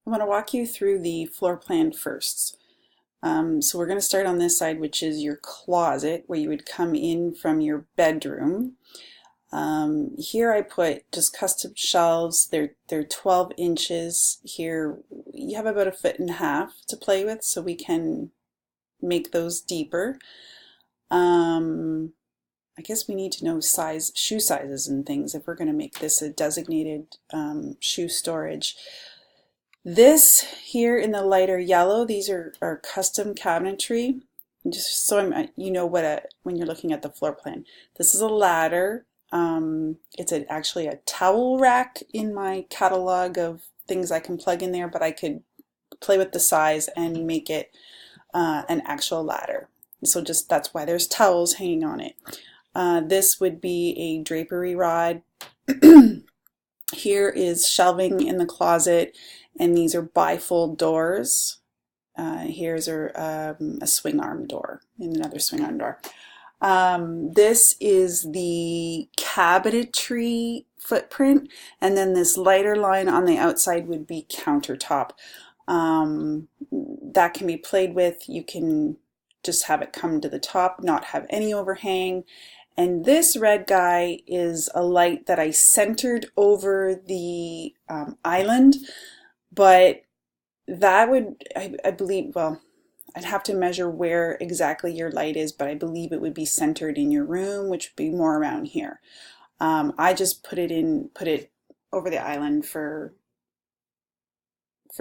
I want to walk you through the floor plan first. So we're going to start on this side, which is your closet, where you would come in from your bedroom. Here I put just custom shelves. They're 12 inches. Here you have about 1.5 feet to play with, so we can make those deeper. I guess we need to know shoe sizes and things if we're going to make this a designated shoe storage. This here in the lighter yellow, these are custom cabinetry. Just so you know when you're looking at the floor plan. This is a ladder. It's actually a towel rack in my catalog of things I can plug in there, but I could play with the size and make it an actual ladder. So that's why there's towels hanging on it. This would be a drapery rod. Here is shelving in the closet, and these are bifold doors. Here's a swing arm door and another swing arm door. This is the cabinetry footprint, and then this lighter line on the outside would be countertop. That can be played with. You can just have it come to the top, not have any overhang. And this red guy is a light that I centered over the island, but that would, I believe, well, I'd have to measure where exactly your light is, but I believe it would be centered in your room, which would be more around here. I just put it over the island for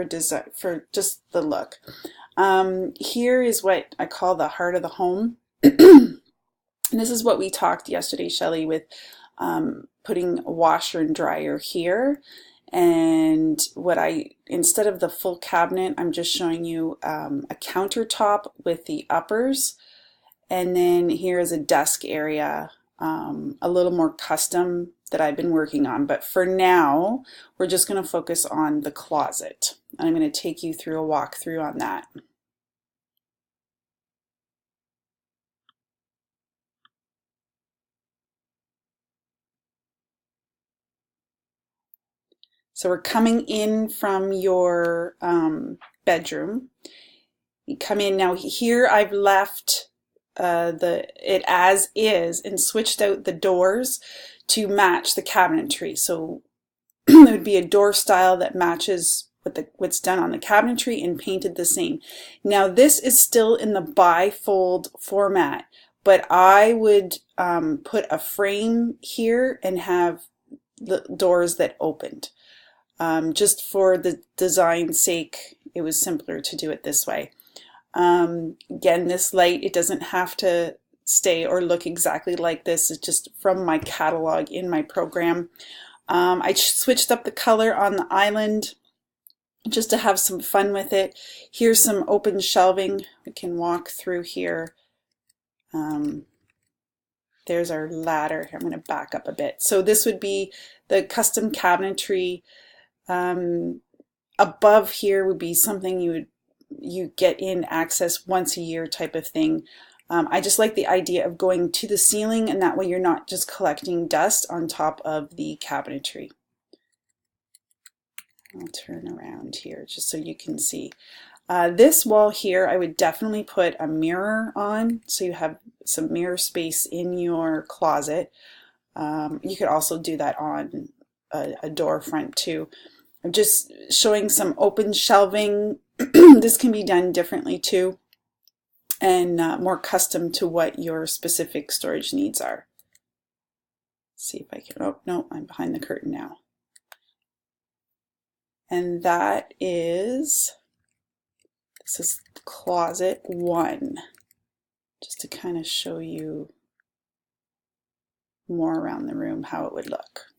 design, for just the look. Here is what I call the heart of the home. And this is what we talked yesterday, Shelley, with putting a washer and dryer here. And instead of the full cabinet, I'm just showing you a countertop with the uppers. And then here is a desk area, a little more custom that I've been working on. But for now, we're just going to focus on the closet. And I'm going to take you through a walkthrough on that. So we're coming in from your bedroom. You come in now. Here I've left it as is and switched out the doors to match the cabinetry. So it would be a door style that matches what's done on the cabinetry and painted the same. Now this is still in the bifold format, but I would put a frame here and have the doors that opened. Just for the design's sake, it was simpler to do it this way. Again, this light, it doesn't have to stay or look exactly like this. It's just from my catalog in my program. I switched up the color on the island just to have some fun with it. Here's some open shelving. We can walk through here. There's our ladder. I'm going to back up a bit. So this would be the custom cabinetry. Above here would be something you get in access once a year type of thing. I just like the idea of going to the ceiling, and that way you're not just collecting dust on top of the cabinetry. I'll turn around here just so you can see. This wall here, I would definitely put a mirror on, so you have some mirror space in your closet. You could also do that on a door front too. I'm just showing some open shelving. This can be done differently too, and more custom to what your specific storage needs are. Let's see if I can, oh no, I'm behind the curtain now. And this is closet 1, just to kind of show you more around the room how it would look.